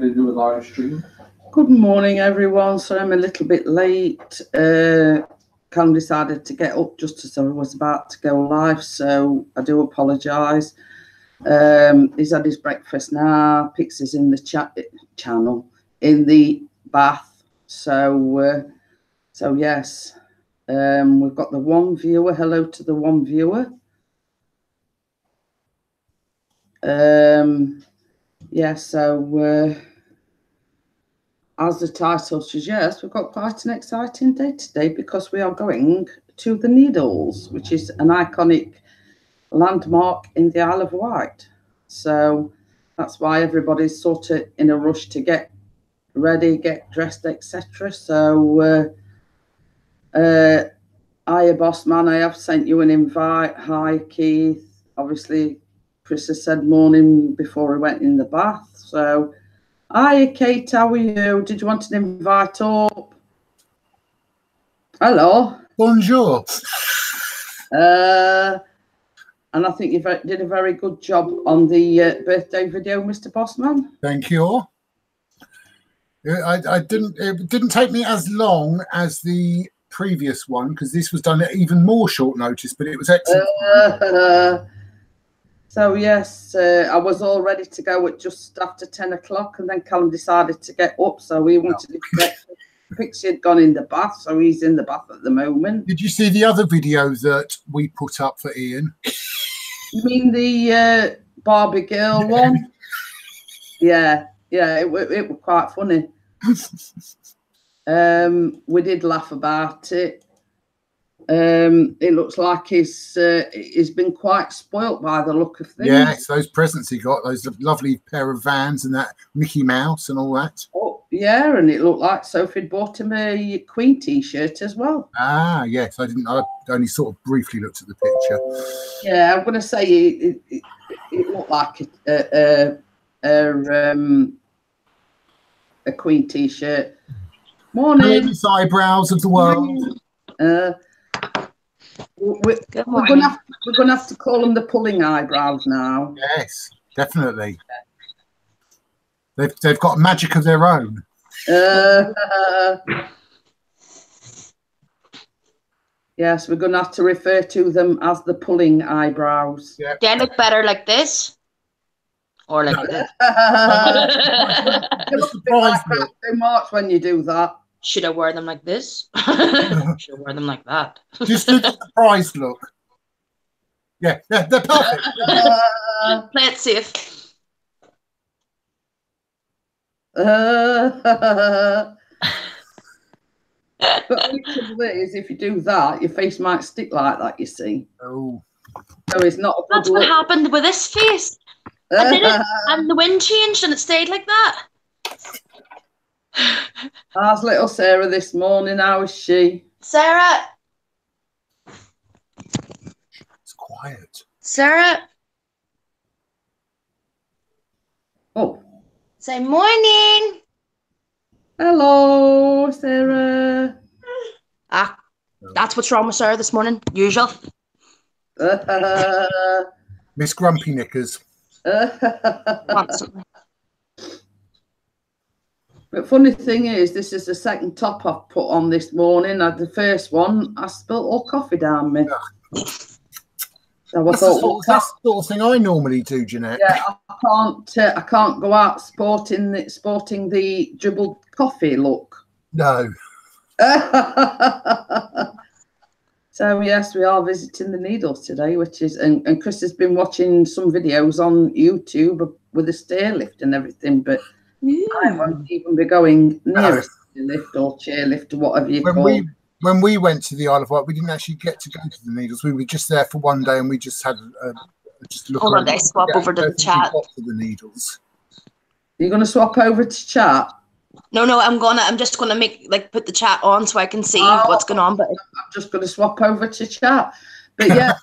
going to do a live stream. Good morning, everyone. So I'm a little bit late. Callum decided to get up just as I was about to go live, so I do apologise. He's had his breakfast now. Pixie's in the channel in the bath. So yes, we've got the one viewer. Hello to the one viewer. Yeah, so as the title suggests, we've got quite an exciting day today because we are going to the Needles, which is an iconic landmark in the Isle of Wight. So that's why everybody's sort of in a rush to get ready, get dressed, etc. So hiya, boss man, I have sent you an invite. Hi, Keith. Obviously, Chris has said morning before he went in the bath. So, hiya, Kate, how are you? Did you want an invite up? Hello. Bonjour. And I think you did a very good job on the birthday video, Mr. Bossman. Thank you. It didn't take me as long as the previous one because this was done at even more short notice, but it was excellent. So yes, I was all ready to go at just after 10 o'clock, and then Callum decided to get up, so we wanted to get. Pixie had gone in the bath, so he's in the bath at the moment. Did you see the other video that we put up for Ian? You mean the Barbie girl one? Yeah, it was quite funny. We did laugh about it. It looks like he's been quite spoilt by the look of things. Yes, those presents he got, those lovely pair of Vans and that Mickey Mouse and all that. Oh, yeah, and it looked like Sophie bought him a Queen T-shirt as well. Ah, yes, I only sort of briefly looked at the picture. Yeah, I'm going to say it looked like a Queen T-shirt. Morning. Famous eyebrows of the world. We're going to have to call them the pulling eyebrows now. Yes, definitely. They've got magic of their own. Yes, we're going to have to refer to them as the pulling eyebrows. Yep. They look better like this, or like this. You look a bit like Birthday March when you do that. Should I wear them like this? Should I wear them like that? Just a surprised look. Yeah, they're perfect. Play it safe. But the trouble is, if you do that, your face might stick like that, you see. Oh. So it's not a good That's what happened with this face. I did it, and the wind changed and it stayed like that. How's little Sarah this morning? How is she? Sarah. It's quiet. Sarah. Oh. Say morning. Hello, Sarah. Ah, that's what's wrong with Sarah this morning. Usual. Miss Grumpy Knickers. Constantly. But funny thing is, this is the second top I've put on this morning. The first one, I spilt all coffee down me. Yeah. So that's the sort of thing I normally do, Jeanette. Yeah, I can't go out sporting the dribbled coffee look. No. So yes, we are visiting the Needles today, which is and Chris has been watching some videos on YouTube with a stair lift and everything, but I won't even be going near a stair lift or chair lift or whatever you call it. When we went to the Isle of Wight, we didn't actually get to go to the Needles. We were just there for one day, and we just had just look. Hold on, I swap over to the chat. To the Needles. You're going to swap over to chat? No, I'm just gonna put the chat on so I can see what's going on. But I'm just going to swap over to chat. But yeah,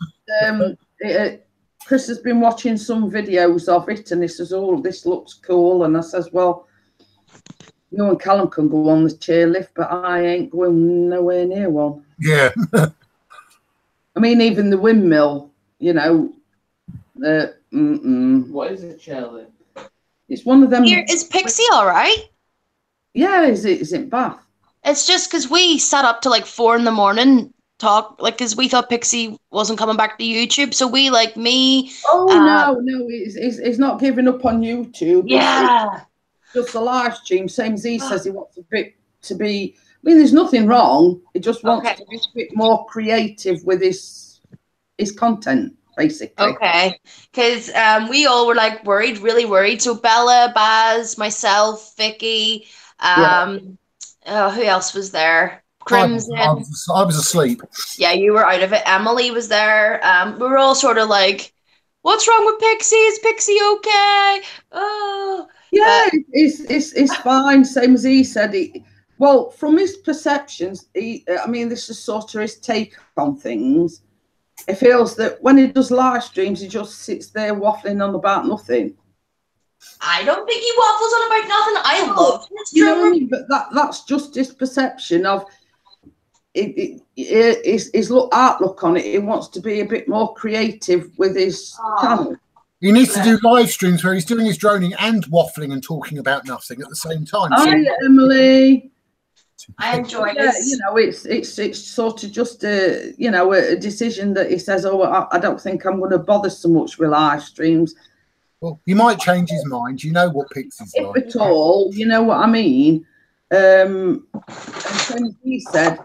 Chris has been watching some videos of it, and he says, "Oh, this looks cool." And I says, "Well, you and Callum can go on the chairlift, but I ain't going nowhere near one." Yeah. I mean, even the windmill, you know. What is a chairlift? It's one of them. Is Pixie all right? Yeah, is it Bath? It's just because we sat up to like 4 a.m. talk, like, because we thought Pixie wasn't coming back to YouTube. So we, like me. Oh no, it's not giving up on YouTube. Yeah. It's just a live stream. Same as he says he wants a bit to be. I mean, there's nothing wrong. He just wants to be a bit more creative with his content, basically. Okay, because we all were like worried, really worried. So Bella, Baz, myself, Vicky, who else was there? Crimson. I was asleep. Yeah, you were out of it. Emily was there. We were all sort of like, "What's wrong with Pixie? Is Pixie okay?" Oh, yeah, it's fine. Same as he said. Well, from his perceptions, I mean, this is sort of his take on things. It feels that when he does live streams, he just sits there waffling on about nothing. I don't think he waffles on about nothing. I love his you know what I mean? But that's just his perception of his outlook on it. He wants to be a bit more creative with his channel. He needs to do live streams where he's doing his droning and waffling and talking about nothing at the same time. Hi, Emily. I enjoy this. You know, it's sort of just a decision that he says, "Oh, I don't think I'm going to bother so much with live streams." Well, he might change his mind. You know what Pixie's like. If at all, you know what I mean. And then he said,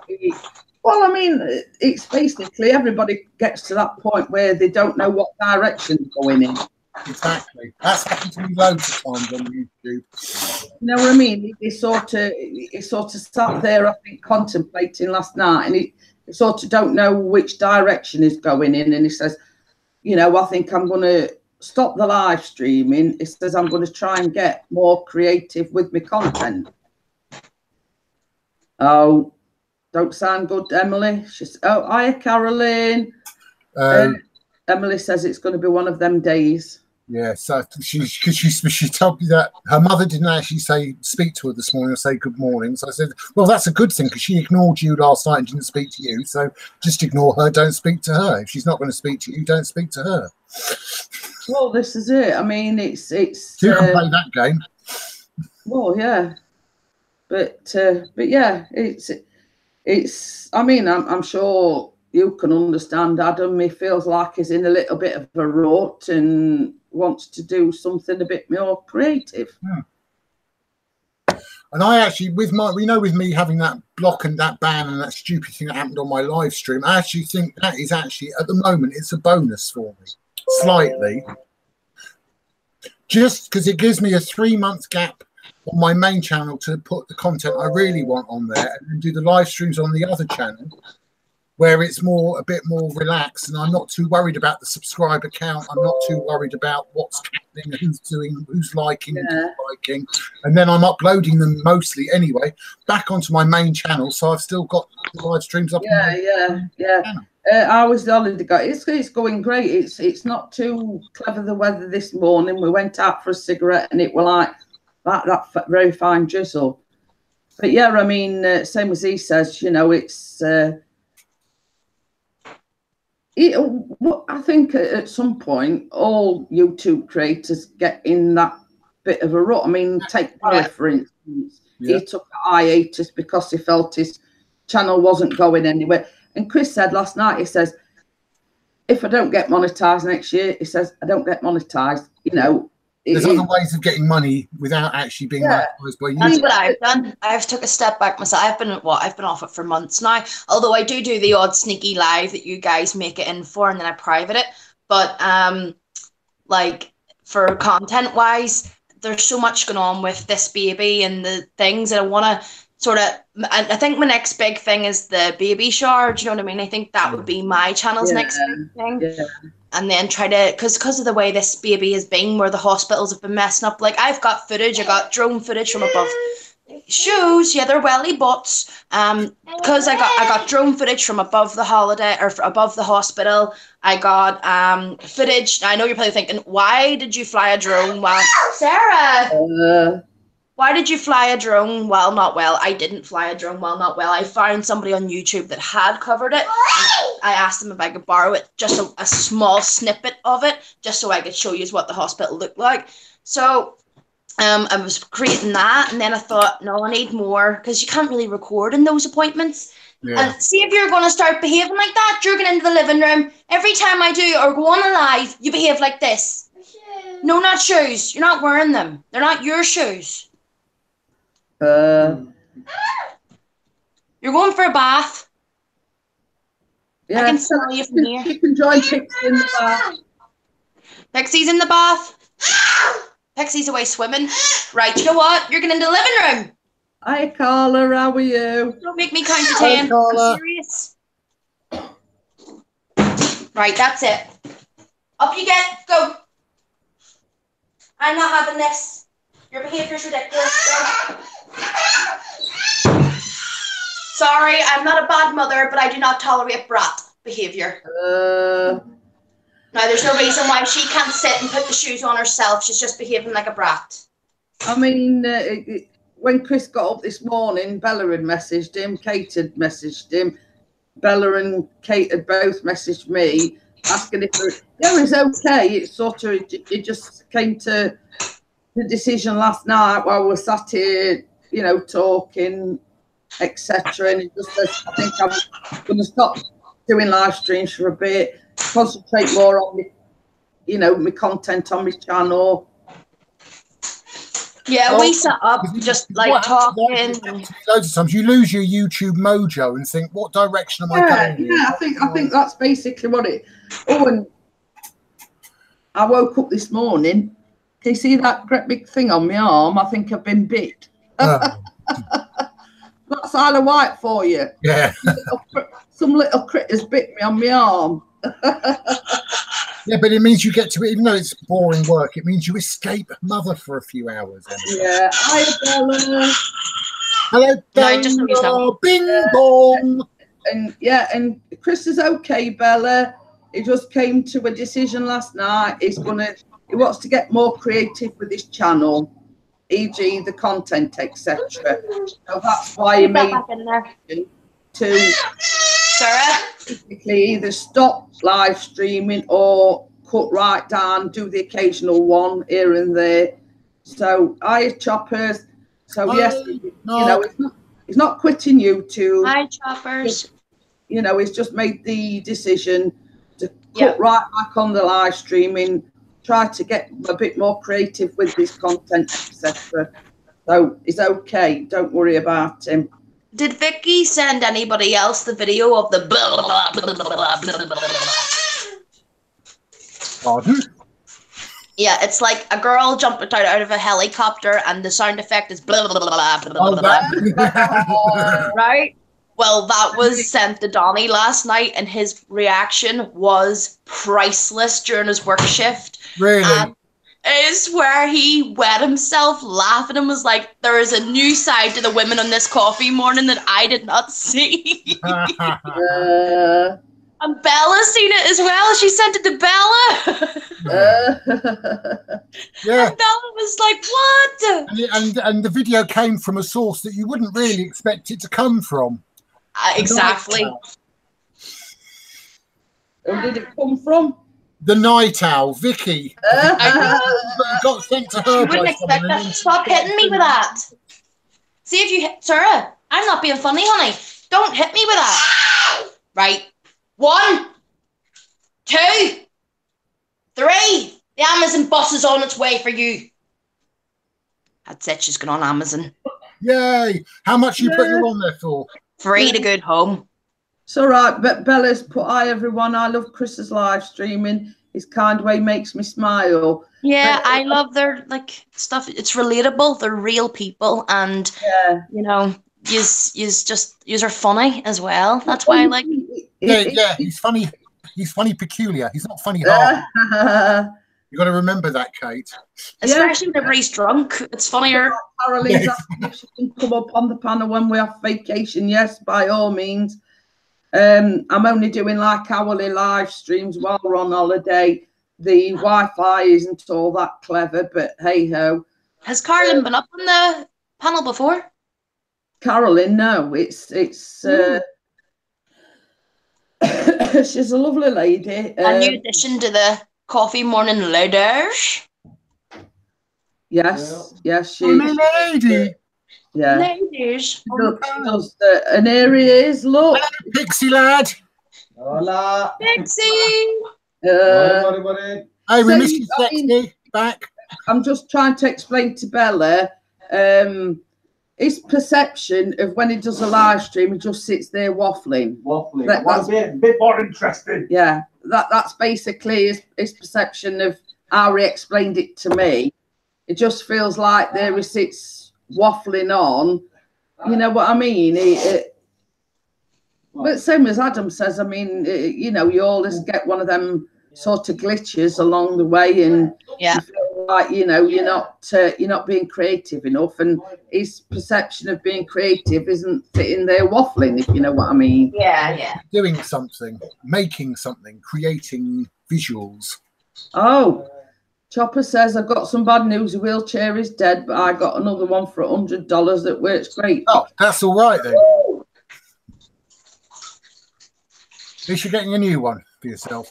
well, I mean, it's basically everybody gets to that point where they don't know what direction they're going in. Exactly. That's happened to me loads of times on YouTube. You know what I mean? He sort of sat there, I think, contemplating last night, and he sort of don't know which direction he's going in. And he says, I think I'm going to stop the live streaming. He says, I'm going to try and get more creative with my content. Oh, don't sound good, Emily. She's, hiya, Caroline. Emily says it's going to be one of them days. Yeah, so she told me that her mother didn't actually speak to her this morning or say good morning. So I said, well, that's a good thing because she ignored you last night and didn't speak to you. So just ignore her. Don't speak to her. If she's not going to speak to you, don't speak to her. Well, this is it. I mean, it's you can play that game. Well, yeah, but yeah, it's. I mean, I'm sure you can understand Adam. He feels like he's in a little bit of a rut and wants to do something a bit more creative. Yeah. And I actually, with me having that block and that ban and that stupid thing that happened on my live stream, I actually think that is actually, at the moment, it's a bonus for me, slightly. Just because it gives me a 3-month gap on my main channel to put the content I really want on there and then do the live streams on the other channel, where it's a bit more relaxed, and I'm not too worried about the subscriber count. I'm not too worried about what's happening, who's liking, who's liking, and then I'm uploading them mostly anyway back onto my main channel. So I've still got the live streams up. Yeah. I was the holiday guy. It's going great. It's not too clever the weather this morning. We went out for a cigarette, and it was like that very fine drizzle. But yeah, I mean, same as he says, it's. I think at some point all YouTube creators get in that bit of a rut. I mean, take Barry, for instance. Yeah. He took a hiatus because he felt his channel wasn't going anywhere. And Chris said last night, he says, if I don't get monetized next year, he says, I don't get monetized. There's other ways of getting money without actually being monetized by you. That's what I've done. I've took a step back myself. I've been off it for months now. Although I do the odd sneaky live that you guys make it in for, and then I private it. But like for content wise, there's so much going on with this baby and the things that I want to sort of. I think my next big thing is the baby shower. Do you know what I mean? I think that would be my channel's next big thing. Yeah. And then try to, because of the way this baby has been, where the hospitals have been messing up. Like, I've got footage, I got drone footage from above. Shoes, yeah, they're welly butts. Because I got drone footage from above the above the hospital. I got footage. I know you're probably thinking, why did you fly a drone while Sarah? Why did you fly a drone while not well? I didn't fly a drone while not well. I found somebody on YouTube that had covered it. I asked them if I could borrow it, just a small snippet of it, just so I could show you what the hospital looked like. So I was creating that, and then I thought, no, I need more, because you can't really record in those appointments. Yeah. And see, if you're going to start behaving like that, jerking into the living room, every time I do or go on a live, you behave like this. No, not shoes. You're not wearing them. They're not your shoes. Yeah, You're going for a bath. I can smell you from here. You can join Pixie in the bath. Pixie's in the bath. Pixie's away swimming. Right, you know what? You're getting into the living room. Hi, Carla. How are you? Don't make me count to 10. I'm serious. Right, that's it. Up you get. Go. I'm not having this. Your behaviour's ridiculous. Go. Sorry, I'm not a bad mother, but I do not tolerate brat behaviour. Now, there's no reason why she can't sit and put the shoes on herself. She's just behaving like a brat. I mean, when Chris got up this morning, Bella had messaged him, Kate had messaged him. Bella and Kate had both messaged me, asking if it was okay. It's sort of, it just came to the decision last night while we sat here, you know, talking, etc. And it just says, I think I'm going to stop doing live streams for a bit, concentrate more on me, you know, my content on my channel. Yeah, we set up just like talking. Loads of times you lose your YouTube mojo and think, what direction am I going? Yeah, I think that's basically what it. Oh, and I woke up this morning. Can you see that great big thing on my arm? I think I've been bit. That's Isle of Wight for you. Yeah. Some little critters bit me on my arm. Yeah, but it means you get to it, even though it's boring work, it means you escape mother for a few hours. Yeah. Hi, Bella. Hello, Bella. Bing bong. And yeah, and Chris is okay, Bella. He just came to a decision last night. He wants to get more creative with his channel, e.g. the content, etc. So that's why he made to basically either stop live streaming or cut right down, do the occasional one here and there. So hi, Choppers. So yes, you know, he's not quitting YouTube. Hi, Choppers. You know, he's just made the decision to cut right back on the live streaming, try to get a bit more creative with his content, etc. So he's okay. Don't worry about him. Did Vicky send anybody else the video of the blah, blah, blah, blah, blah, blah, blah, blah? Pardon? Yeah, it's like a girl jumped out of a helicopter and the sound effect is blah, blah, blah, blah, blah, blah. Right? Well, that was sent to Donnie last night and his reaction was priceless during his work shift. Really? I swear he wet himself laughing and was like, there is a new side to the women on this coffee morning that I did not see. And Bella's seen it as well. She sent it to Bella. Yeah. And Bella was like, what? And the video came from a source that you wouldn't really expect it to come from. Exactly. Where did it come from? The Night Owl, Vicky. Got sent to her. You wouldn't expect that. Stop hitting me with that. See if you hit Sarah. I'm not being funny, honey. Don't hit me with that. Right. 1, 2, 3. The Amazon bus is on its way for you. That's it. She's going on Amazon. Yay! How much are you putting her on there for? Free to good home. It's all right, but Bella's put, hi everyone, I love Chris's live streaming. His kind way makes me smile. Yeah, I love their like stuff. It's relatable. They're real people, and you know, yous are funny as well. That's why I like. Yeah, he's funny. He's funny peculiar. He's not funny hard. You got to remember that, Kate. Especially whenever he's drunk, it's funnier. Caroline's asking if she can come up on the panel when we have vacation. Yes, by all means. I'm only doing like hourly live streams while we're on holiday. The Wi-Fi isn't all that clever, but hey ho. Has Caroline been up on the panel before? Caroline, no. It's she's a lovely lady. A new addition to the coffee morning ladies. Yes, yes, she. My lady. Yeah. Ladies. She does an Aries look. Pixie lad. Hola. Pixie. Hey, we So missed you, sexy. Back. I'm just trying to explain to Bella. His perception of when he does a live stream, he just sits there waffling. That's a bit more interesting. Yeah, that's basically his perception of how he explained it to me. It just feels like there he sits waffling on. You know what I mean? But same as Adam says, I mean, you know, you always get one of them sort of glitches along the way, and you feel like, you know, you're not being creative enough, and his perception of being creative isn't sitting there waffling, if you know what I mean. Yeah. Doing something, making something, creating visuals. Oh, Chopper says, I've got some bad news. The wheelchair is dead, but I got another one for $100 that works great. Oh, that's all right then. At least you're getting a new one for yourself.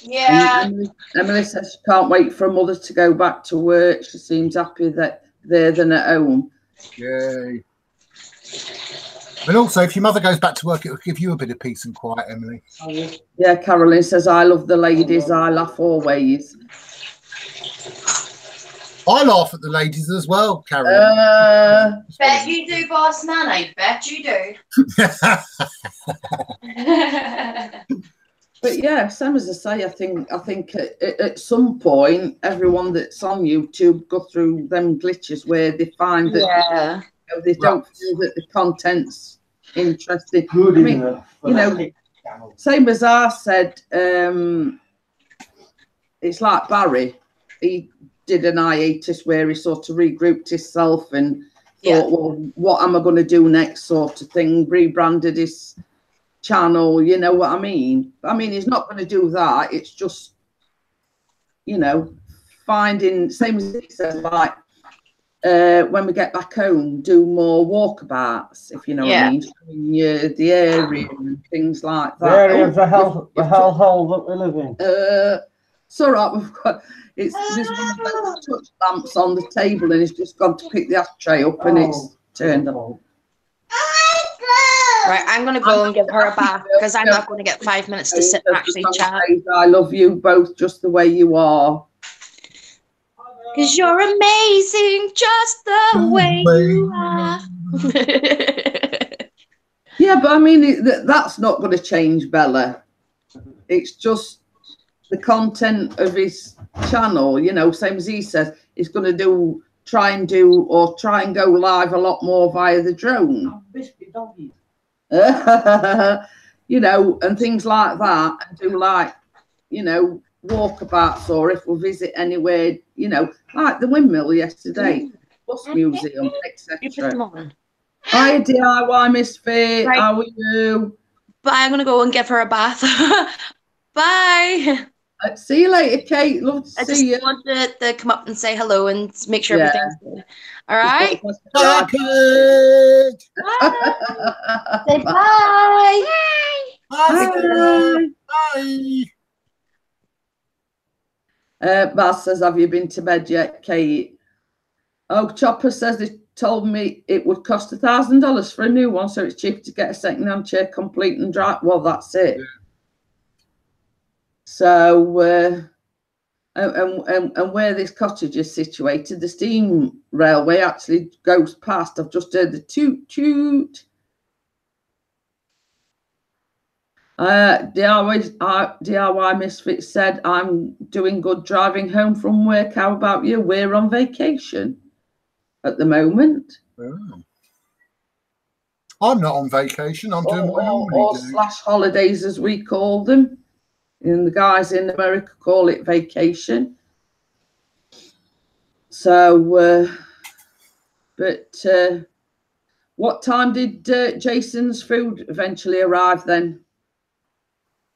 Yeah. Emily says she can't wait for her mother to go back to work. She seems happier there than at home. Yay. And also, if your mother goes back to work, it'll give you a bit of peace and quiet, Emily. Yeah, Carolyn says, I love the ladies. I laugh always. I laugh at the ladies as well, Carolyn. Bet you do, boss man. I bet you do. But yeah, same as I say, I think at some point, everyone that's on YouTube go through them glitches where they find that you know, they don't feel that the content's interesting. I mean, you know, same as I said, it's like Barry. He did an hiatus where he sort of regrouped himself and thought, well, what am I going to do next, sort of thing, rebranded his channel, you know what I mean? I mean, he's not going to do that. It's just, you know, finding, same as he says, like, when we get back home, do more walkabouts, if you know what I mean, showing the area and things like that. The area of the hellhole that we live in. It's all right, we've got, there's one of those touch lamps on the table and he's just gone to pick the ashtray up and it's turned on. Right, I'm going to go and give her a bath because I'm not going to get 5 minutes to sit and actually chat. I love you both just the way you are. Because you're amazing just the way you are. Yeah, but I mean, that's not going to change, Bella. It's just the content of his channel, you know, same as he says, he's going to try and go live a lot more via the drone. You know, and things like that, and do like, you know, walkabouts, or if we visit anywhere, you know, like the windmill yesterday, bus museum, etc. Hi, DIY Misfit. Right. How are you? But I'm gonna go and give her a bath. Bye. See you later, Kate. Love to see you. I just wanted to come up and say hello and make sure everything's good. All right. Bye. Say bye. Bye. Bye. Baz says, have you been to bed yet, Kate? Oh, Chopper says they told me it would cost $1,000 for a new one, so it's cheaper to get a second-hand chair complete and dry. Well, that's it. Yeah. So, and where this cottage is situated, the steam railway actually goes past. I've just heard the toot toot. DIY Misfit said, I'm doing good driving home from work. How about you? We're on vacation at the moment. Oh. I'm not on vacation. I'm doing what I normally do. Slash holidays, as we call them. And the guys in America call it vacation. So, what time did Jason's food eventually arrive then?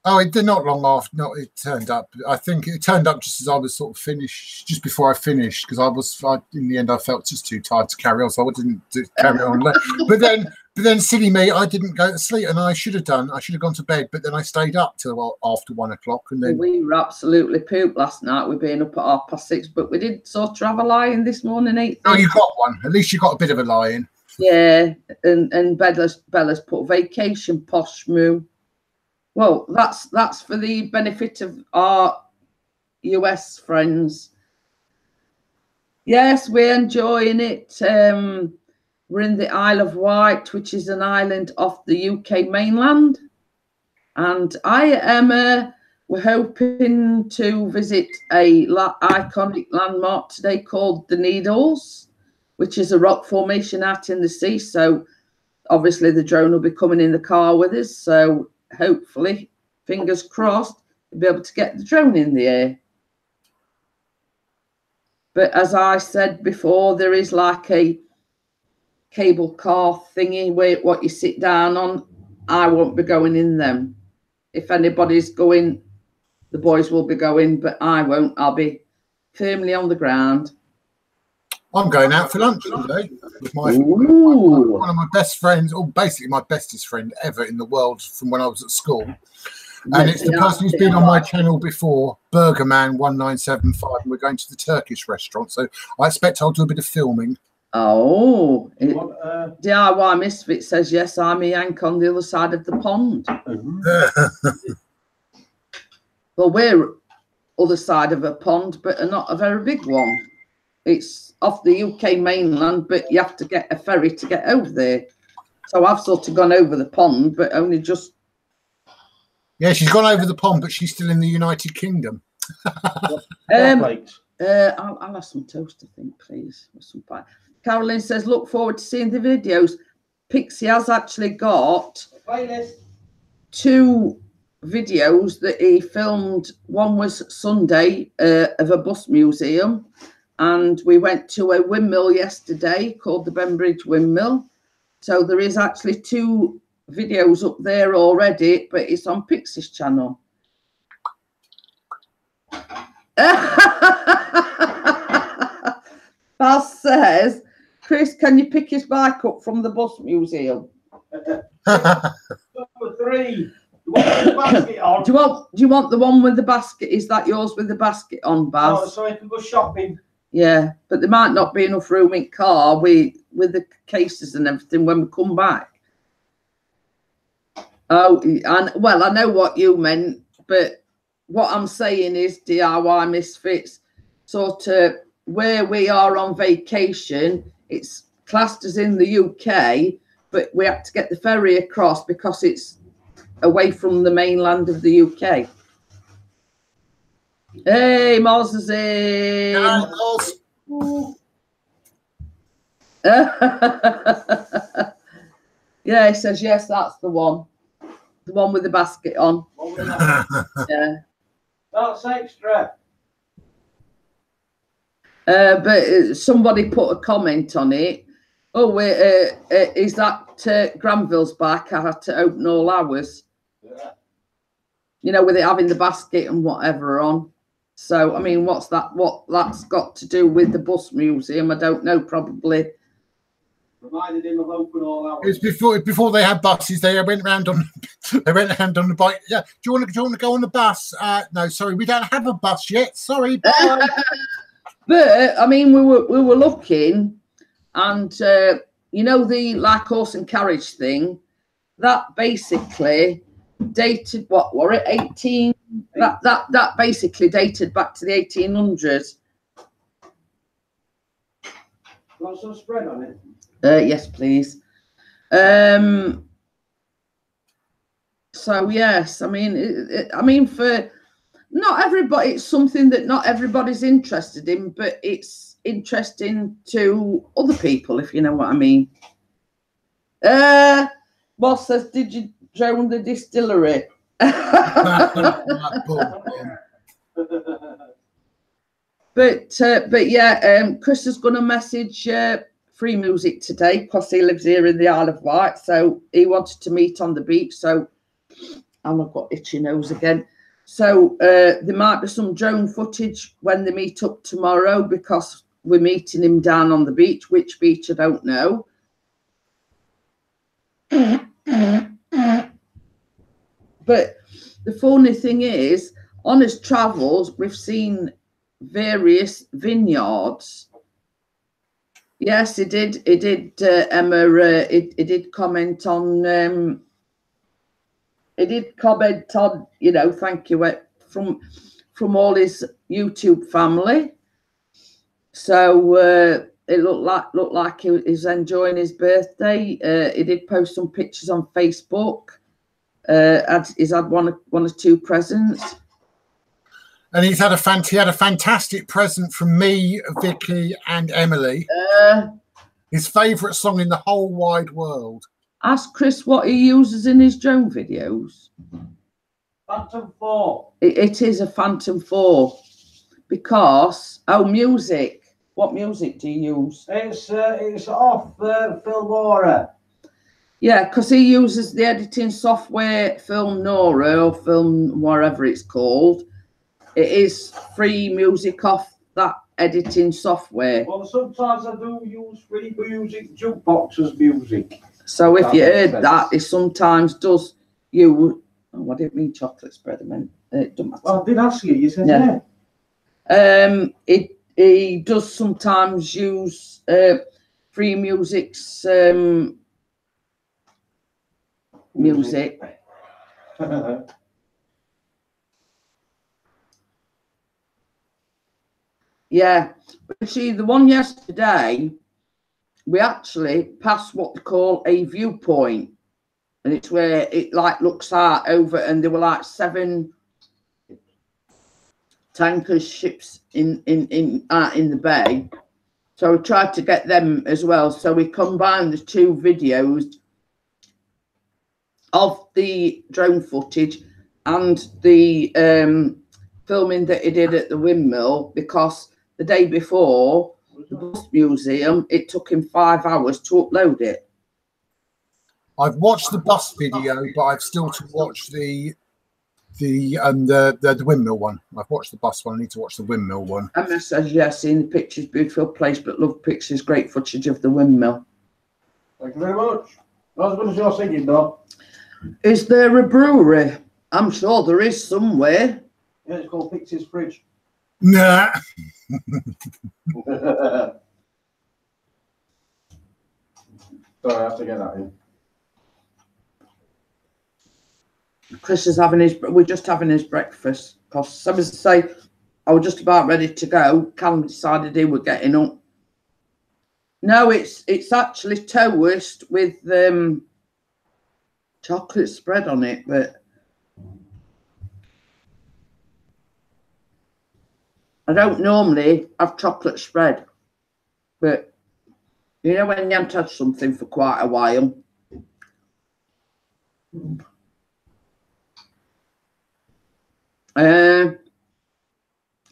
Oh, it did not long after. No, it turned up. I think it turned up just as I was sort of finished, just before I finished, because in the end, I felt just too tired to carry on, so I didn't carry on. But then But then, silly me, I didn't go to sleep, and I should have done. I should have gone to bed, but then I stayed up till after 1 o'clock, and then we were absolutely pooped last night. We've been up at 6:30, but we did sort of have a lie-in this morning. 8. Oh, you got one. At least you got a bit of a lie-in. Yeah, and Bella's put vacation posh moo. Well, that's for the benefit of our US friends. Yes, we're enjoying it. We're in the Isle of Wight, which is an island off the UK mainland. And we're hoping to visit a iconic landmark today called the Needles, which is a rock formation out in the sea. So obviously the drone will be coming in the car with us. So hopefully, fingers crossed, we'll be able to get the drone in the air. But as I said before, there is like a cable car thingy where what you sit down on. I won't be going in them. If anybody's going, the boys will be going, but I won't. I'll be firmly on the ground. I'm going out for lunch today with one of my best friends, or basically my bestest friend ever in the world from when I was at school. And it's the person who's been on my channel before, Burgerman1975, and we're going to the Turkish restaurant. So I expect I'll do a bit of filming. Oh, DIY Misfit says, yes, I'm a Yank on the other side of the pond. Well, we're other side of a pond, but not a very big one. It's off the UK mainland, but you have to get a ferry to get over there. So I've sort of gone over the pond, but only just... Yeah, she's gone over the pond, but she's still in the United Kingdom. I'll have some toast, I think, please. With some pie. Carolyn says, look forward to seeing the videos. Pixie has actually got 2 videos that he filmed. One was Sunday of a bus museum, and we went to a windmill yesterday called the Bembridge Windmill. So there is actually 2 videos up there already, but it's on Pixie's channel. Baz says, Chris, can you pick his bike up from the bus museum? Number 3. You want the basket on? Do you want the one with the basket? Is that yours with the basket on, Baz? Oh, so I can go shopping. Yeah, but there might not be enough room in car with the cases and everything when we come back. Oh, and well, I know what you meant, but what I'm saying is DIY Misfits, sort of where we are on vacation, it's classed as in the UK, but we have to get the ferry across because it's away from the mainland of the UK. Hey, Moz is in. Yeah, he says, yes, that's the one. The one with the basket on. Yeah. That's extra. But somebody put a comment on it. Oh, is that Granville's bike? I had to open all hours. Yeah. You know, with it having the basket and whatever on. So, I mean, what's that? What that's got to do with the bus museum? I don't know. Probably. Reminded him of open all hours. It's before they had buses. They went round on the bike. Yeah. Do you want to go on the bus? No, sorry, we don't have a bus yet. Sorry. Bye. But I mean, we were looking, and you know, the like horse and carriage thing, that basically dated, what were it, 18? That basically dated back to the 1800s. Want some spread on it? Yes, please. So yes, I mean, for not everybody, it's something that not everybody's interested in, but it's interesting to other people, if you know what I mean. Boss says, did you drone the distillery? But yeah, Chris is going to message Free Music today because he lives here in the Isle of Wight, so he wanted to meet on the beach. So I've got itchy nose again. So there might be some drone footage when they meet up tomorrow because we're meeting him down on the beach. Which beach, I don't know. But the funny thing is, on his travels, we've seen various vineyards. Yes, he did. He did, Emma. He did comment on. He did comment on. You know, thank you from all his YouTube family. So it looked like he was enjoying his birthday. He did post some pictures on Facebook. He's had one or two presents. And he had a fantastic present from me, Vicky, and Emily. His favourite song in the whole wide world. Ask Chris what he uses in his drone videos. Phantom 4. It is a Phantom 4 because music. What music do you use? It's off Filmora. Yeah, because he uses the editing software Filmora or Film whatever it's called. It is free music off that editing software. Well, sometimes I do use free music, jukeboxes music. So if you heard that, it sometimes does you. Oh, I didn't mean chocolate spread. I meant it doesn't matter. Well, I did ask you. You said yeah. He does sometimes use free music's music. Yeah, but see, the one yesterday, we actually passed what they call a viewpoint, and it's where it like looks out over, and there were like 7 tankers, ships in the bay. So we tried to get them as well. So we combined the 2 videos of the drone footage and the filming that he did at the windmill, because the day before the bus museum, it took him 5 hours to upload it. I've watched the bus video, but I've still to watch the windmill one. I've watched the bus one. I need to watch the windmill one. Emma says, yeah, seen the pictures, beautiful place, but love pictures, great footage of the windmill. Thank you very much. Not as good as you're singing, though. Is there a brewery? I'm sure there is somewhere. Yeah, it's called Pixie's Fridge. Nah. Sorry, I have to get that in. Chris is we're just having his breakfast. Because some say, I was just about ready to go. Callum decided he were getting up. No, it's actually toast with chocolate spread on it, but I don't normally have chocolate spread. But you know when you haven't had something for quite a while.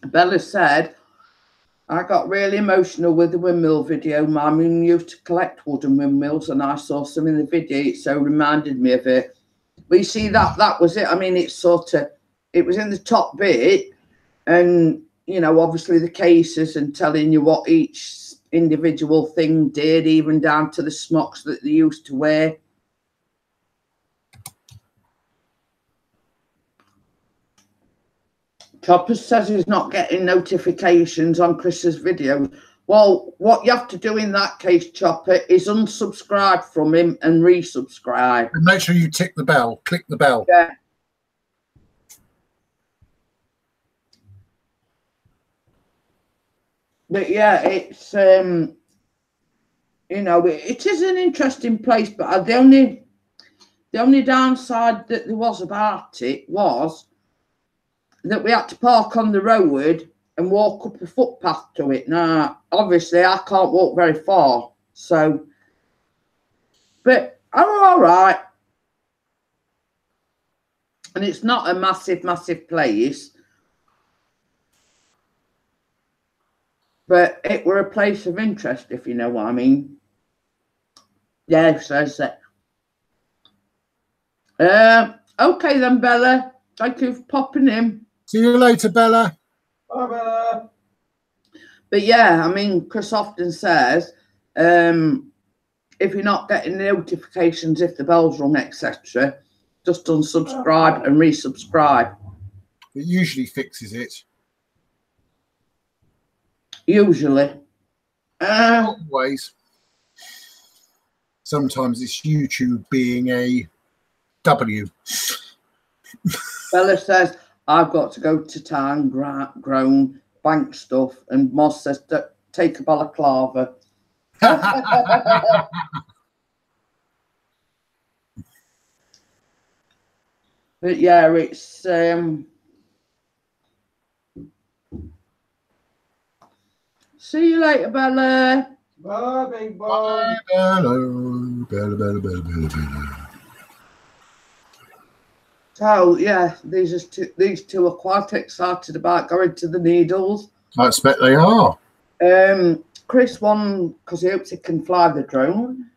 Bella said, I got really emotional with the windmill video. My mum used to collect wooden windmills and I saw some in the video. It so reminded me of it. But you see, that was it. I mean, it was in the top bit, and, you know, obviously the cases and telling you what each individual thing did, even down to the smocks that they used to wear. Chopper says he's not getting notifications on Chris's video. Well, what you have to do in that case, Chopper, is unsubscribe from him and resubscribe. And make sure you tick the bell. Click the bell. Yeah. But yeah, it's you know, it is an interesting place. But the only downside that there was about it was that we had to park on the road and walk up a footpath to it. Now, obviously, I can't walk very far, so, but I'm all right. And it's not a massive, massive place, but it were a place of interest, if you know what I mean. Yeah, says that. Okay then, Bella. Thank you for popping in. See you later, Bella. Bye, Bella. But yeah, I mean, Chris often says, if you're not getting notifications if the bell's rung, etc., just unsubscribe and resubscribe. It usually fixes it. Usually. Not always. Sometimes it's YouTube being a W. Bella says, I've got to go to town, grown, bank stuff. And Moss says, take a balaclava. But yeah, it's see you later, Bella. Bye, big boy. Bye, Bella. Bella, Bella, Bella, Bella, Bella. So yeah, these two are quite excited about going to the Needles. I expect they are. Chris won because he hopes he can fly the drone.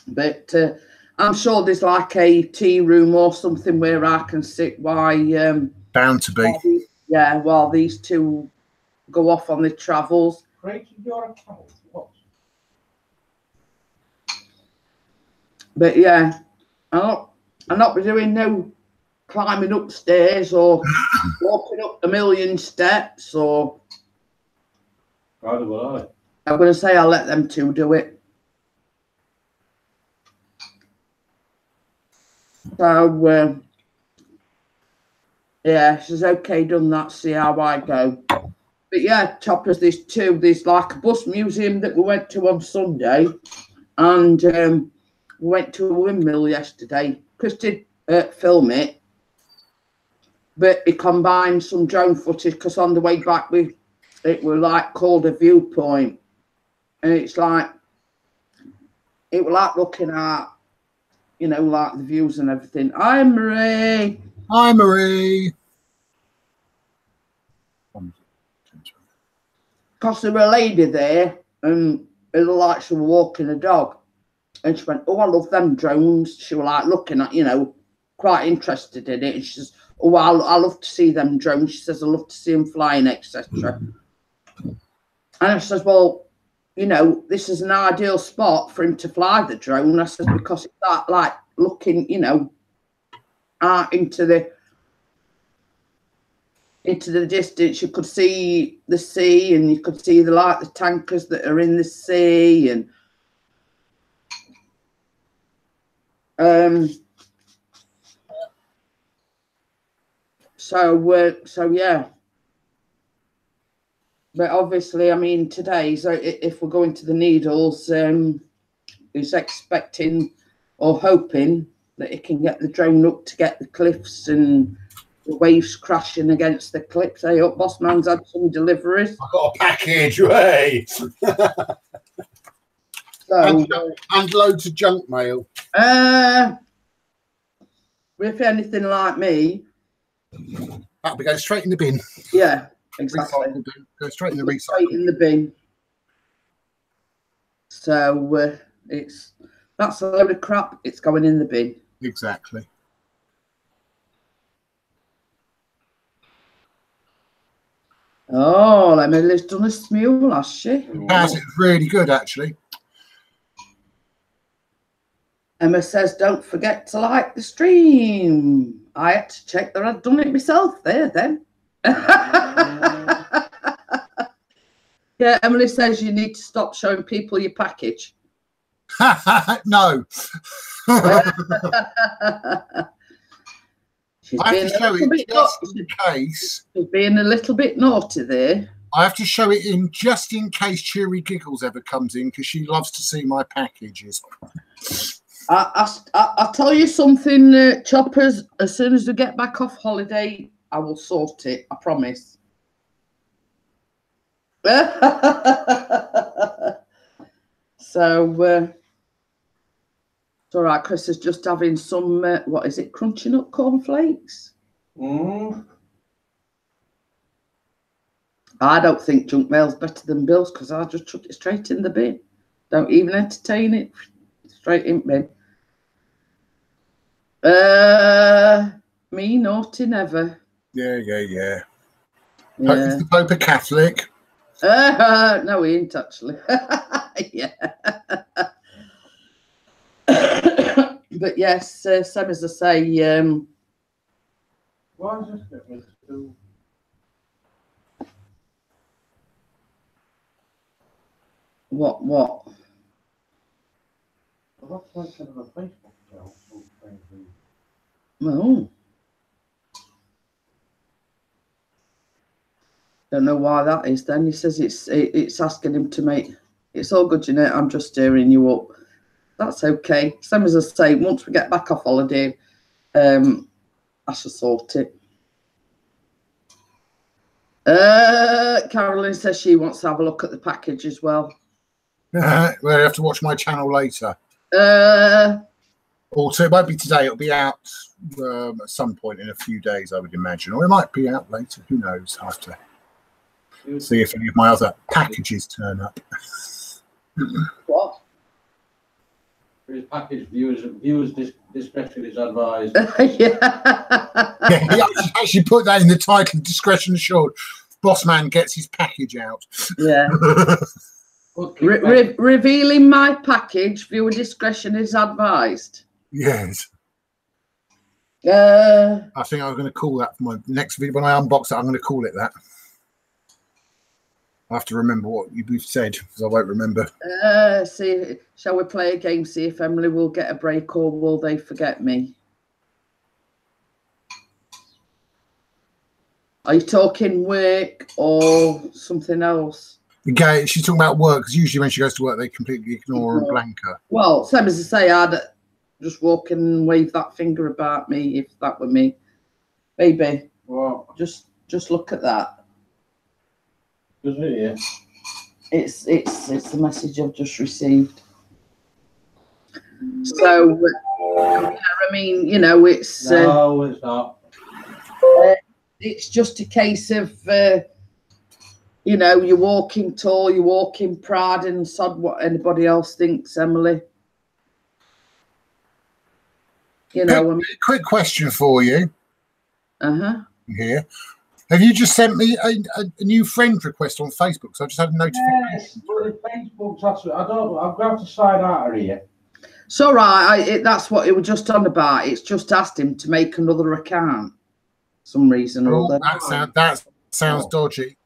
But I'm sure there's like a tea room or something where I can sit while Bound to be. while these two go off on the travels. Creating your account. What? But yeah, I'll not be doing no climbing upstairs or walking up a million steps, or Neither will I. I'm going to say I'll let them two do it. So yeah, she says, okay, done that, see how I go. But yeah, Choppers, there's like a bus museum that we went to on Sunday, and we went to a windmill yesterday. Chris did film it, but he combined some drone footage because on the way back it was like called a viewpoint, and it's like it was like looking at, you know, like the views and everything. Hi, Marie. Hi, Marie. Because there was a lady there, and it looked like she was walking a dog. And she went, oh, I love them drones. She was like looking at, you know, quite interested in it. And she says, oh, I love to see them drones. She says, I love to see them flying, etc. And I says, well, you know, this is an ideal spot for him to fly the drone. I said, because it's that, like, looking, you know, out into the distance. You could see the sea, and you could see the tankers that are in the sea, and so yeah. But obviously, I mean, today, so if we're going to the Needles, he's expecting or hoping that he can get the drone up to get the cliffs and the waves crashing against the cliffs. Hey, up, boss man's had some deliveries. I've got a package, way. So, and loads of junk mail. If anything like me, That'll be going straight in the bin. yeah, exactly. Go straight in the recycle. Straight in the bin. So that's a load of crap. It's going in the bin. Exactly. Oh, Emily's done a mule, has she? It's really good, actually. Emma says, don't forget to like the stream. I had to check that I'd done it myself there then. Yeah, Emily says you need to stop showing people your package. No. She's I have being to show it just in case. She's being a little bit naughty there. I have to show it in just in case Cheery Giggles ever comes in, because she loves to see my packages. I'll tell you something, Choppers. As soon as we get back off holiday, I will sort it. I promise. So it's all right. Chris is just having some. What is it? Crunchy nut cornflakes. I don't think junk mail's better than Bill's because I just chuck it straight in the bin. Don't even entertain it. Straight in bin. Me naughty never. Yeah. Is the Pope a Catholic? No, he ain't actually. Yeah. But yes, same as I say, Why is this getting me to? what? I'm not thinking of a Facebook account. Something. Oh. Don't know why that is then. He says it's asking him to make. It's all good, Jeanette. I'm just stirring you up. That's okay. Same as I say, once we get back off holiday, I shall sort it. Carolyn says she wants to have a look at the package as well. Well, I have to watch my channel later. Also, it won't be today. It'll be out at some point in a few days, I would imagine. Or it might be out later. Who knows? I'll have to see if any of my other packages turn up. What? For his package, viewers discretion is advised. Yeah. Yeah, he actually put that in the title, discretion assured. Boss man gets his package out. Yeah. Revealing my package, viewer discretion is advised. Yes. Uh, I think I'm going to call that for my next video. When I unbox it, I'm going to call it that. I have to remember what we've said, because I won't remember. see, shall we play a game, see if Emily will get a break or will they forget me? Are you talking work or something else? Okay, she's talking about work, because usually when she goes to work, they completely ignore and blank her. Well, same as I say, I'd just walk and wave that finger about me if that were me. Baby, Well, just look at that. is it? Yeah. It's the message I've just received. So, yeah, I mean, you know, it's No, it's not. it's just a case of you know, you're walking tall, you're walking proud, and sod what anybody else thinks, Emily. You know, Quick question for you. Here. Have you just sent me a new friend request on Facebook? So I just had a notification. Yes, well, Facebook's actually, I don't know, I'm going to sign out of here. it's all right. That's what it was just on about. It's just asked him to make another account. Some reason or other. That sounds dodgy.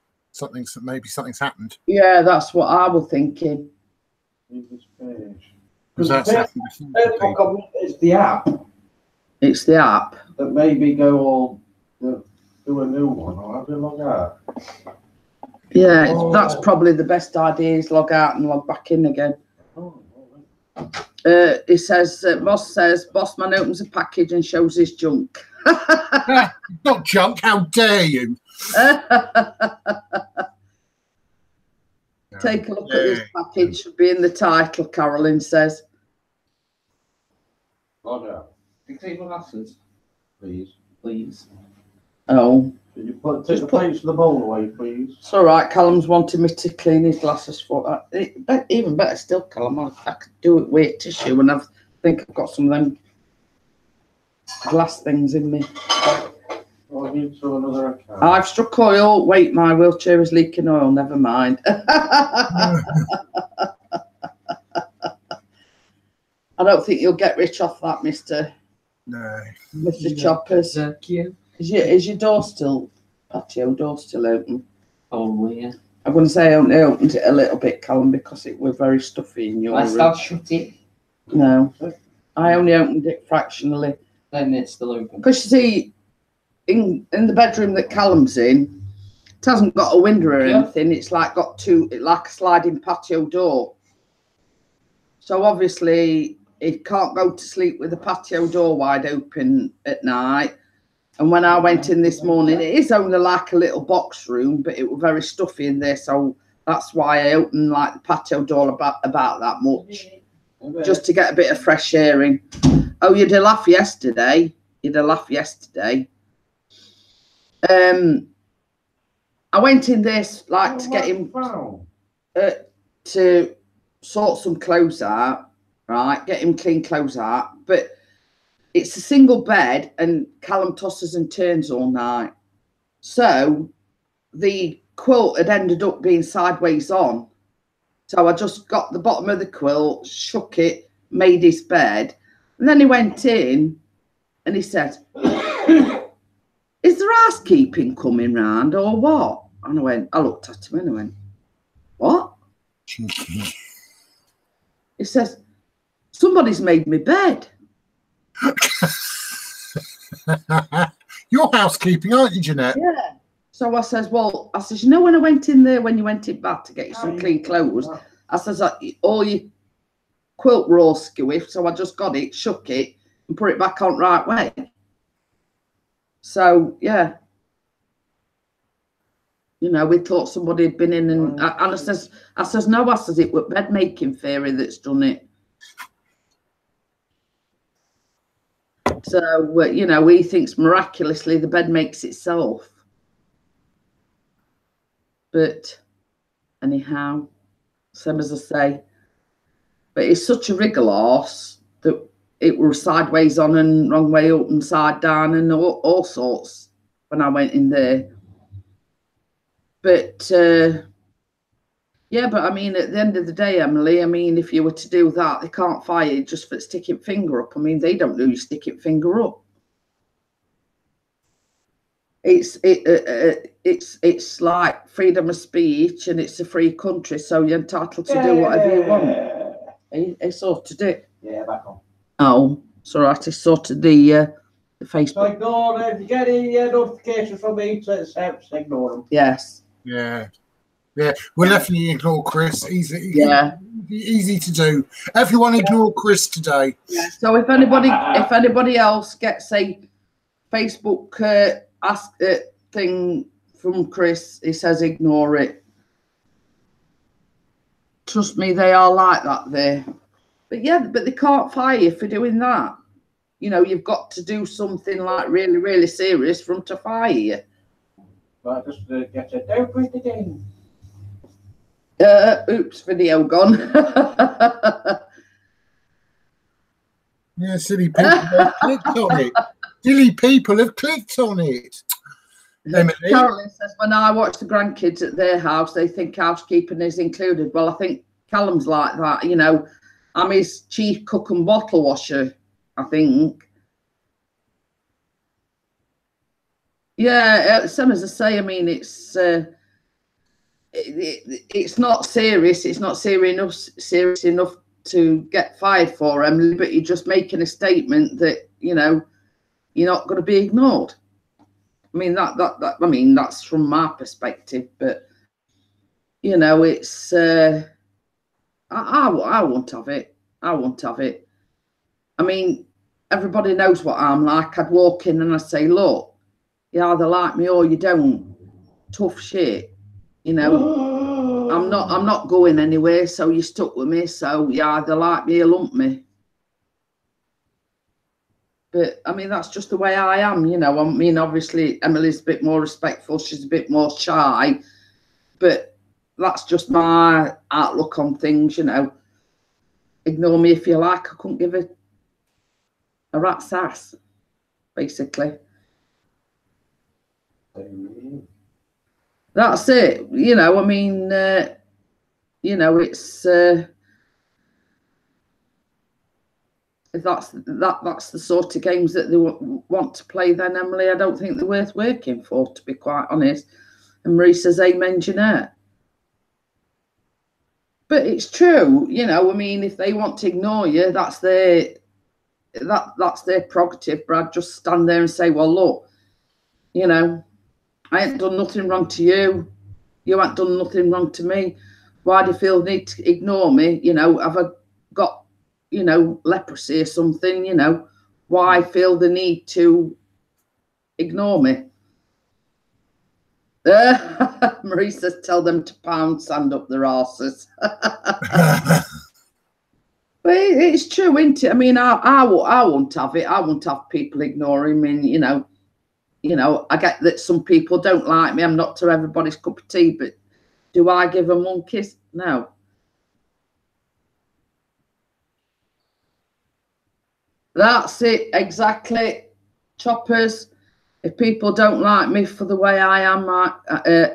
Maybe something's happened. Yeah, that's what I was thinking. Leave this page. Because that's happened before. Facebook, it's the app It's the app. that maybe go all do a new one. I'll have to log out. Yeah, that's probably the best idea is log out and log back in again. He says, Bossman opens a package and shows his junk. Not junk, how dare you? Take a look at this package, should be in the title, Carolyn says. Log out. Can you take my glasses? Please. Oh. Can you take the plates of the bowl away, please? It's all right, Callum's wanting me to clean his glasses for even better still, Callum, I could do it with tissue and I think I've got some of them glass things in me. Log into another account. I've struck oil. Wait, my wheelchair is leaking oil. Never mind. I don't think you'll get rich off that, Mr. Choppers. Is your door still, patio door still open? Oh, yeah. I'm going to say I only opened it a little bit, Callum, because it was very stuffy in your room. I still shut it. No, I only opened it fractionally. Then it's still open. Because you see, in the bedroom that Callum's in, it hasn't got a window or anything. It's like got like a sliding patio door. So obviously, he can't go to sleep with the patio door wide open at night. And when I went in this morning, it is only like a little box room, but it was very stuffy in there. So that's why I opened like the patio door about that much, just to get a bit of fresh air in. Oh, you did laugh yesterday. I went in this like to get him to sort some clothes out, right? Get him clean clothes out, but it's a single bed and Callum tosses and turns all night. So the quilt had ended up being sideways on. So I just got the bottom of the quilt, shook it, made his bed. And then he went in and he said, is there housekeeping coming round or what? And I looked at him and I went, what? He says, somebody's made me bed. You're housekeeping, aren't you, Jeanette? Yeah. So I says, well, I says, you know, when I went in there, when you went in back to get you some clean clothes, I says, all your quilt were all skewy, so I just got it, shook it, and put it back on right way. So, yeah. You know, we thought somebody had been in and I says, no, I says, it was bed making fairy that's done it. So, you know, he thinks miraculously the bed makes itself. But anyhow, same as I say, but it's such a wriggle arse that it was sideways on and wrong way up and side down and all sorts when I went in there. But yeah, but I mean, at the end of the day, Emily, I mean, if you were to do that, they can't fire you just for sticking finger up. I mean, they don't do you sticking finger up. It's like freedom of speech and it's a free country, so you're entitled to do whatever you want. He sorted it. Yeah, back on. Oh, it's all right. He sorted the Facebook. So ignore them. If you get any notifications from me, just ignore them. Yes. Yeah. Yeah, we'll definitely ignore Chris. Easy to do. Everyone ignore Chris today. Yeah. So if anybody else gets a Facebook ask thing from Chris, he says ignore it. Trust me, they are like that there. But yeah, but they can't fire you for doing that. You know, you've got to do something like really, really serious for them to fire you. Right, just get it. Don't quit the game. Oops, video gone. Yeah, silly people have clicked on it. Silly people have clicked on it. Emily? Carolyn says, when I watch the grandkids at their house, they think housekeeping is included. Well, I think Callum's like that. You know, I'm his chief cook and bottle washer, I think. Yeah, same as I say, I mean, it's not serious. It's not serious enough to get fired for, Emily, but you're just making a statement that, you know, you're not going to be ignored. I mean, I mean, that's from my perspective, but, you know, it's, I won't have it. I won't have it. I mean, everybody knows what I'm like. I'd walk in and I'd say, look, you either like me or you don't. Tough shit. You know, I'm not going anywhere, so you're stuck with me, so you either like me or lump me. But I mean, that's just the way I am, you know. I mean, obviously Emily's a bit more respectful, she's a bit more shy, but that's just my outlook on things, you know. Ignore me if you like. I couldn't give a rat's ass, basically. That's it, you know. I mean, you know, it's if that's the sort of games that they want to play, then Emily, I don't think they're worth working for, to be quite honest. And Marie says, amen, Jeanette. But it's true, you know. I mean, if they want to ignore you, that's their prerogative. Brad, just stand there and say, well, look, you know, I ain't done nothing wrong to you. You ain't done nothing wrong to me. Why do you feel the need to ignore me? You know, have I got, you know, leprosy or something? You know, why feel the need to ignore me? Marie says, tell them to pound sand up their arses. But it's true, isn't it? I mean, I won't have it. I won't have people ignoring me. And, you know, I get that some people don't like me. I'm not to everybody's cup of tea, but do I give them one kiss? No. That's it, exactly. Choppers. If people don't like me for the way I am,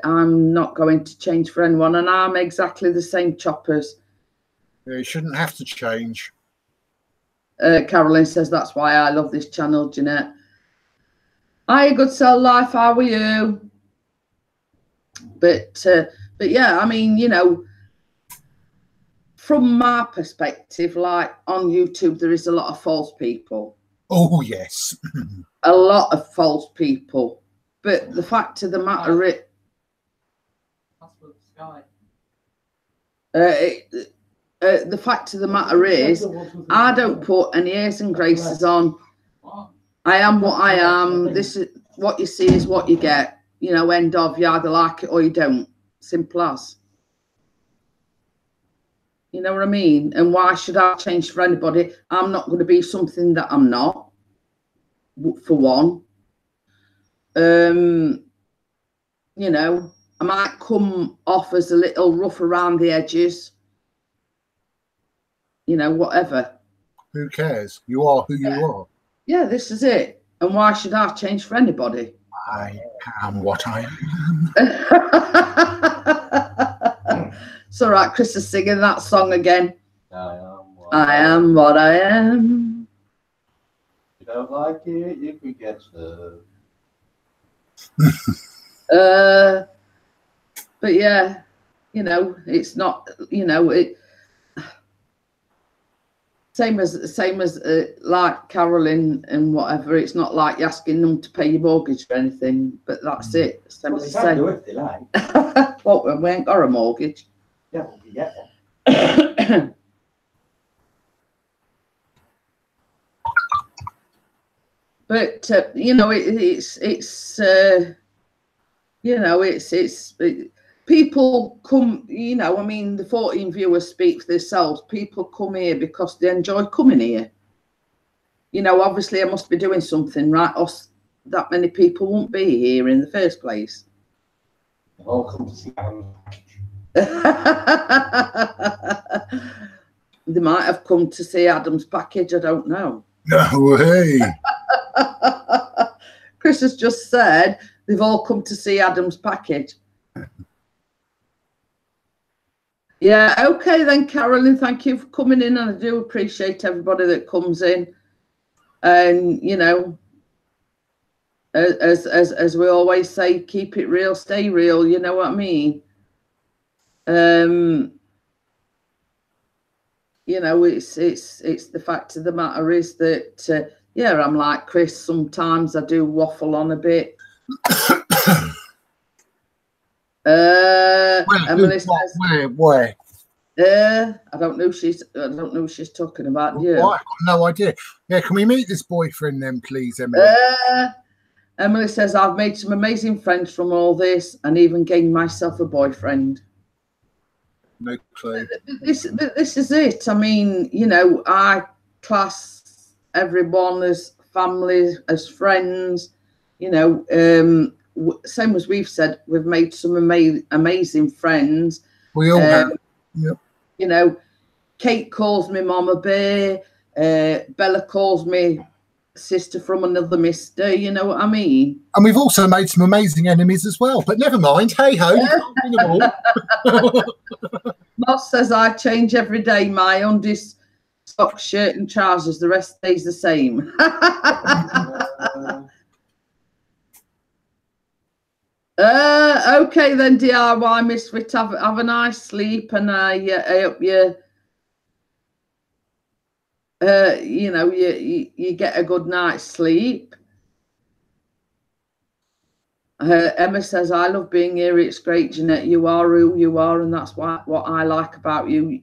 I'm not going to change for anyone, and I'm exactly the same, Choppers. Yeah, you shouldn't have to change. Carolyn says that's why I love this channel, Jeanette. Hi, good soul life. How are you? But yeah, I mean, you know, from my perspective, like on YouTube, there is a lot of false people. Oh yes, a lot of false people. But the fact of the matter is, the fact of the matter is, I don't put any airs and graces on. I am what I am. This is what you see is what you get. You know, end of. You either like it or you don't. Simple as. You know what I mean? And why should I change for anybody? I'm not going to be something that I'm not, for one. You know, I might come off as a little rough around the edges. You know, whatever. who cares? You are who you are. Yeah, this is it. And why should I change for anybody? I am what I am. It's all right, Chris is singing that song again. I am what I am. If you don't like it, you can get stuff. But yeah, you know, it's not, you know, it same as like Carolyn and whatever. It's not like you're asking them to pay your mortgage or anything, but that's it. Same Well, as they can do if they like. Well, we ain't got a mortgage. Yeah, well, you get one. But you know, it's you know, it's people come, you know, I mean, the 14 viewers speak for themselves. People come here because they enjoy coming here. You know, obviously I must be doing something right, or that many people won't be here in the first place. They've all come to see Adam's package. They might have come to see Adam's package, I don't know. No way. Chris has just said they've all come to see Adam's package. Yeah, okay then, Carolyn, thank you for coming in, and I do appreciate everybody that comes in. And you know, as we always say, keep it real, stay real. You know what I mean? You know, it's the fact of the matter is that yeah, I'm like Chris. Sometimes I do waffle on a bit. Emily says, where? I don't know. Who she's talking about. Yeah, I've got no idea. Yeah, can we meet this boyfriend then, please, Emily? Emily says, I've made some amazing friends from all this, and even gained myself a boyfriend. No clue. This is it. I mean, you know, I class everyone as family, as friends. You know, same as we've said, we've made some amazing friends. We all have. Yep. You know, Kate calls me Mama Bear. Bella calls me sister from another mister. You know what I mean? And we've also made some amazing enemies as well. But never mind. Hey ho, you can't win them all. Moss says, I change every day. My undies, socks, shirt and trousers. The rest stays the same. Okay then, DIY Misfit, have a nice sleep, and I hope you you know, you get a good night's sleep. Emma says, I love being here. It's great, Jeanette. You are who you are, and that's what I like about you.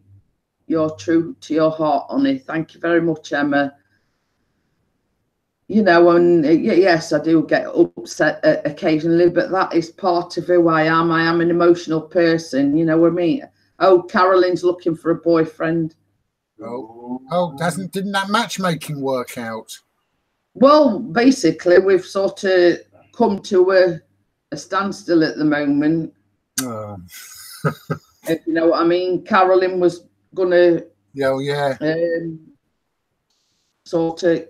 You're true to your heart, honey. Thank you very much, Emma. You know, and yes, I do get upset occasionally, but that is part of who I am. I am an emotional person, you know what I mean? Oh, Carolyn's looking for a boyfriend. Oh, didn't that matchmaking work out? Well, basically, we've sort of come to a standstill at the moment. If you know what I mean. Carolyn was gonna sort of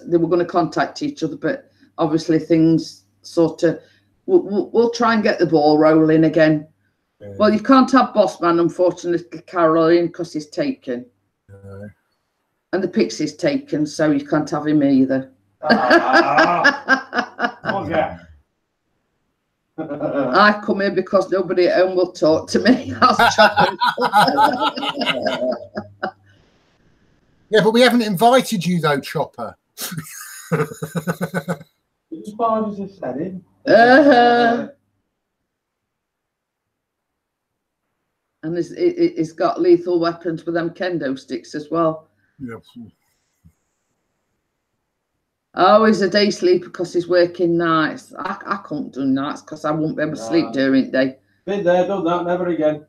they were going to contact each other, but obviously things sort of, we'll try and get the ball rolling again. Yeah. Well, you can't have Bossman, unfortunately, Caroline, because he's taken. And the Pixie's taken, so you can't have him either. Okay. I come here because nobody at home will talk to me. Yeah, but we haven't invited you though, Chopper. As far as I said it. And it's got lethal weapons with them kendo sticks as well. Yeah. Oh, he's a day sleeper because he's working nights. I can't do nights because I won't be able to sleep during the day. Been there, done that, never again.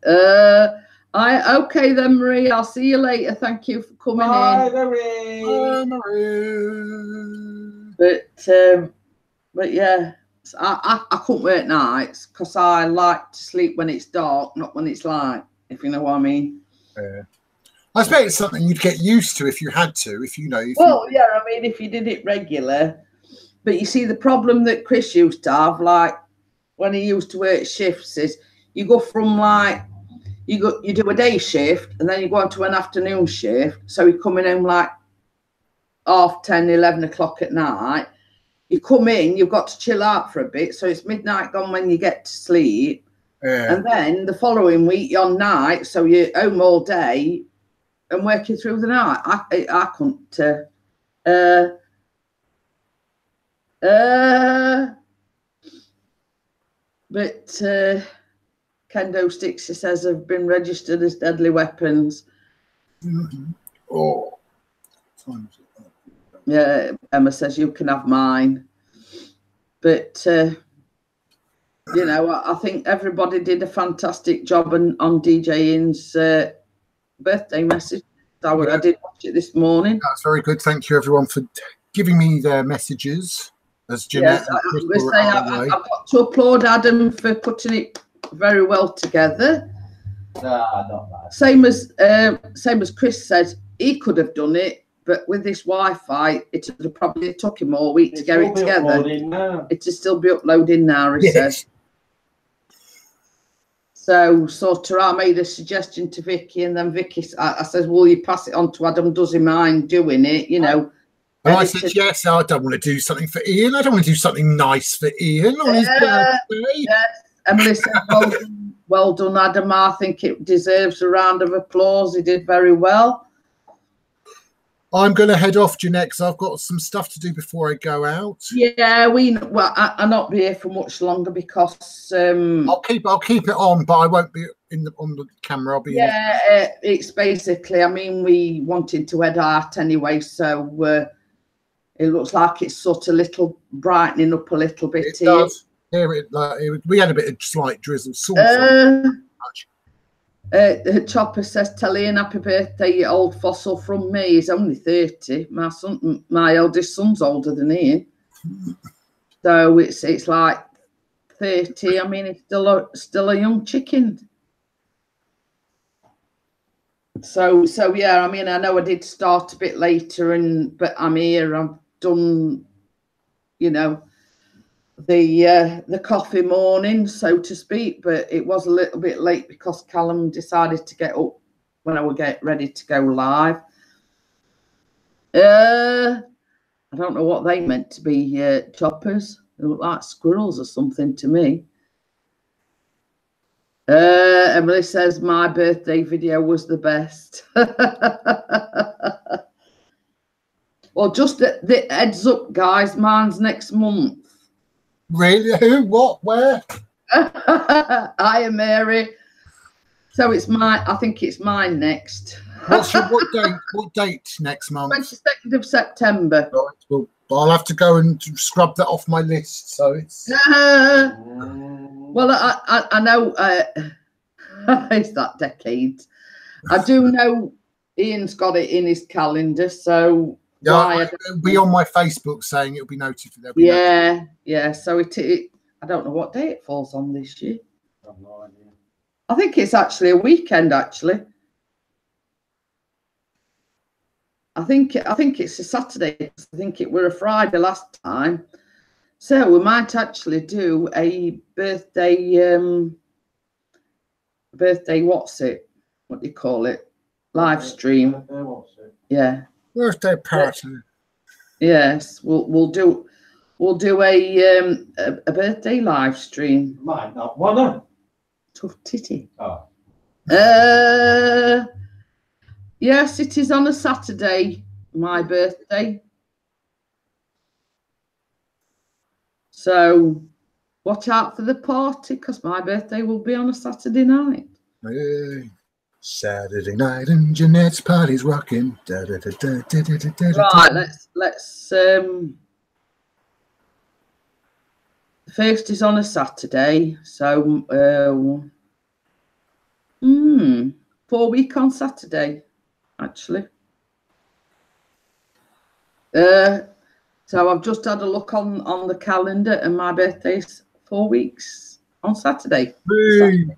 Okay then, Marie. I'll see you later. Thank you for coming Bye, in. Marie. Bye, Marie. But yeah, I couldn't work nights because I like to sleep when it's dark, not when it's light. If you know what I mean. Yeah. I expect it's something you'd get used to if you had to, if you know. Yeah, I mean, if you did it regular. But you see, the problem that Chris used to have, like when he used to work shifts, is you go from like you do a day shift and then you go on to an afternoon shift. So you're coming home like 10:30, 11 o'clock at night. You come in, you've got to chill out for a bit. So it's midnight gone when you get to sleep. Yeah. And then the following week you're on night, so you're home all day and working through the night. I couldn't. But kendo sticks, he says, have been registered as deadly weapons. Mm-hmm. Oh. Yeah, Emma says you can have mine. But you know, I think everybody did a fantastic job on DJ Ian's birthday message. I did watch it this morning. That's very good. Thank you, everyone, for giving me their messages. As Jeanette, yes, I've got to applaud Adam for putting it very well together. Not bad. Same as Chris said, he could have done it, but with this Wi-Fi, it would have probably took him all week to get it together. It will still be uploading now, he says. So sort of I made a suggestion to Vicky, and then Vicky, I says, will you pass it on to Adam? Does he mind doing it? You know. And I said, yes, I don't want to do something for Ian. I don't want to do something nice for Ian on his birthday. Yes. Emily said, well done, Adam. I think it deserves a round of applause. He did very well. I'm going to head off, Jeanette, because I've got some stuff to do before I go out. Yeah, I'll not be here for much longer because I'll keep it on, but I won't be on the camera. I'll be it's basically, I mean, we wanted to head out anyway, so it looks like it's sort of little brightening up a little bit. It does. We had a bit of slight drizzle. Chopper says, tell Ian happy birthday, you old fossil from me. He's only 30. My eldest son's older than Ian. So it's like 30. I mean, he's still a young chicken. So yeah, I mean, I know I did start a bit later, but I'm here. I've done, you know, the coffee morning, so to speak, but it was a little bit late because Callum decided to get up when I would get ready to go live. I don't know what they meant to be, choppers. They look like squirrels or something to me. Emily says my birthday video was the best. Well, just the heads up, guys, mine's next month. Really? Who? What? Where? Hi, Mary. So it's mine. I think it's mine next. What date? What date next month? 22nd of September. Right. Well, I'll have to go and scrub that off my list. So it's. Well, I know it's that decade. I do know Ian's got it in his calendar, so. Yeah, it'll be on my Facebook saying it'll be noted for them. Yeah. So it I don't know what day it falls on this year. I have no idea. I think it's actually a weekend. Actually, I think it's a Saturday. I think it were a Friday last time. So we might actually do a birthday, what's it? What do you call it? Live stream. Yeah. Birthday party. Yes, we'll do a birthday live stream. Might not wanna. Tough titty. Oh. Yes, it is on a Saturday, my birthday. So watch out for the party, because my birthday will be on a Saturday night. Hey, Saturday night and Jeanette's party's rocking. Da, da, da, da, da, da, da, da, Right, da. let's the first is on a Saturday, so 4 week on Saturday, actually. So I've just had a look on the calendar, and my birthday's 4 weeks on Saturday. Hey.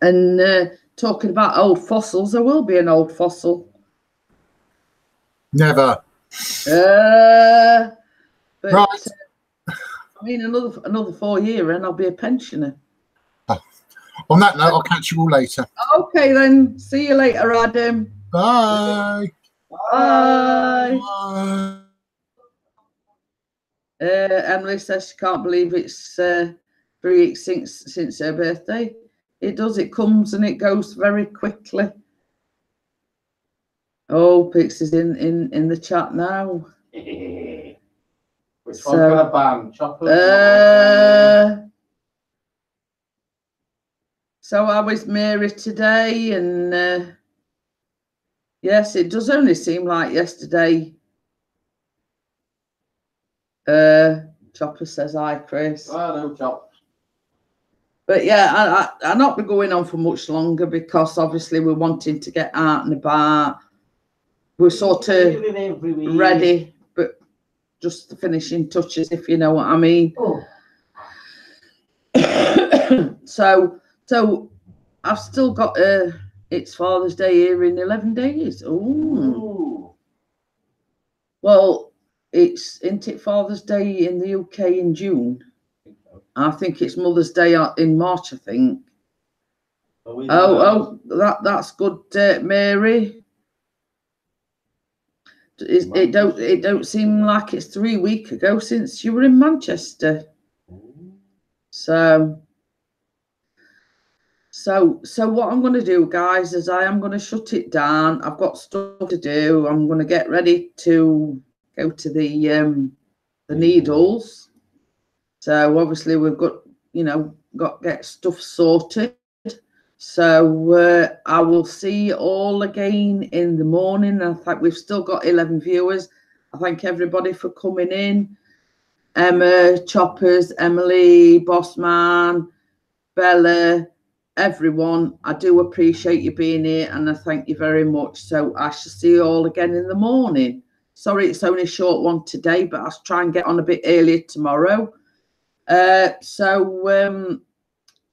And talking about old fossils, there will be an old fossil. Never. But Right. I mean, another 4 years, and I'll be a pensioner. On that note, I'll catch you all later. Okay, then. See you later, Adam. Bye. Bye. Bye. Emily says she can't believe it's 3 weeks since her birthday. It does. It comes and it goes very quickly. Oh, Pix is in the chat now. Which So, one can I bang? Chocolate? So I was Mary today, and yes, it does only seem like yesterday. Chopper says hi, Chris. Oh, no, chop. But yeah, I'll not be going on for much longer, because obviously we're wanting to get out and about. We're sort of ready, but just the finishing touches, if you know what I mean. Oh. So I've still got it's Father's Day here in 11 days. Ooh. Well, isn't it Father's Day in the UK in June? I think it's Mother's Day in March, I think. That's good, Mary. It don't seem like it's 3 weeks ago since you were in Manchester. So what I'm going to do, guys, is I am going to shut it down. I've got stuff to do. I'm going to get ready to go to the needles. So obviously we've got to get stuff sorted. So I will see you all again in the morning. I think we've still got 11 viewers. I thank everybody for coming in. Emma, Choppers, Emily, Bossman, Bella, everyone. I do appreciate you being here, and I thank you very much. So I shall see you all again in the morning. Sorry it's only a short one today, but I'll try and get on a bit earlier tomorrow.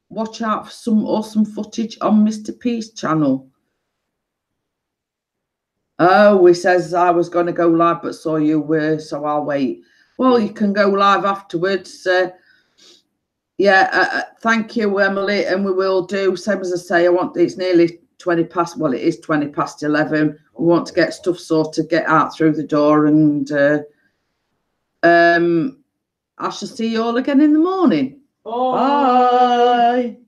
Watch out for some awesome footage on Mr. P's channel. Oh, he says I was going to go live, but saw you were, so I'll wait. Well, you can go live afterwards. Thank you, Emily, and we will do, same as I say, it's nearly 20 past, well, it is 20 past 11. We want to get stuff sorted, get out through the door, and I shall see you all again in the morning. Bye.